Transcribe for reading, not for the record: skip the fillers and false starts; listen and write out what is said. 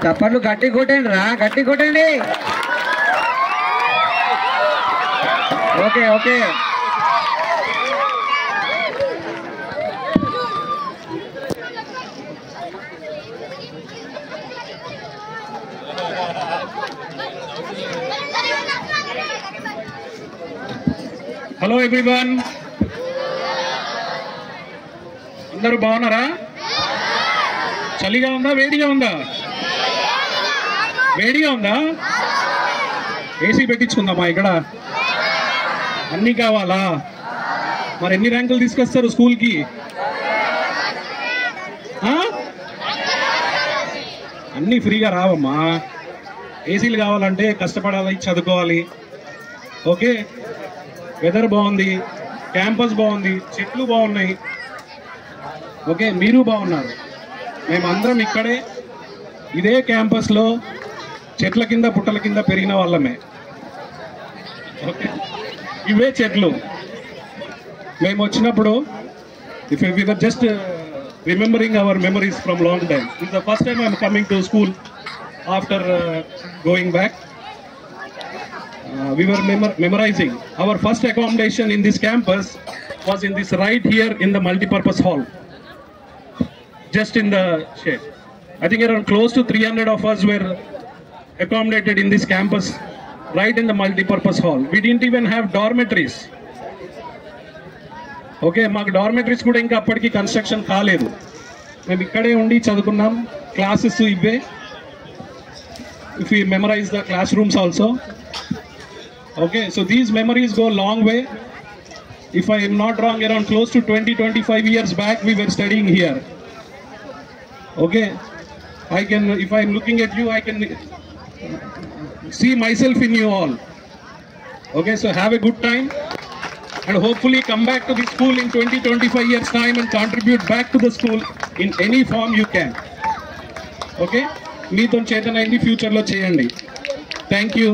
చప్పట్లు గట్టి కొట్టండి రా, గట్టి కొట్టండి. Okay okay. హలో ఎవ్రీవన్, అందరూ బాగున్నారా? చలిగా ఉందా, వేడిగా ఉందా? వేడిగా ఉందా? ఏసీ పెట్టించుకుందామా ఇక్కడ? అన్నీ కావాలా? మరి ఎన్ని ర్యాంకులు తీసుకొస్తారు స్కూల్కి? అన్నీ ఫ్రీగా రావమ్మా. ఏసీలు కావాలంటే కష్టపడాలి, చదువుకోవాలి. ఓకే, వెదర్ బాగుంది, క్యాంపస్ బాగుంది, చెట్లు బాగున్నాయి. ఓకే, మీరు బాగున్నారు. మేమందరం ఇక్కడే ఇదే క్యాంపస్లో చెట్ల కింద పుట్టల కింద పెరిగిన వాళ్ళమే. ఓకే, ఇవే చెట్లు. మేము వచ్చినప్పుడు if we were just remembering our memories from long time. It's the first time I'm coming to school after going back. We were memorizing. Our first accommodation in this campus was in this right here in the multipurpose hall, just in the shade. I think around close to 300 of us were accommodated in this campus, right in the multipurpose hall. We didn't even have dormitories. Okay, మాకు dormitories కూడా ఇంకా అప్పటికి construction కాలేదు. మేము ఇక్కడే ఉండి చదువుకున్నాం. Classes ఇవే. If we memorize the classrooms also. Okay, so these memories go a long way. If I am not wrong, around close to 20-25 years back we were studying here. Okay, if I am looking at you, I can see myself in you all. Okay, so have a good time and hopefully come back to the school in 20-25 years time and contribute back to the school in any form you can. Okay, meeto chetana indi future lo cheyandi. Thank you.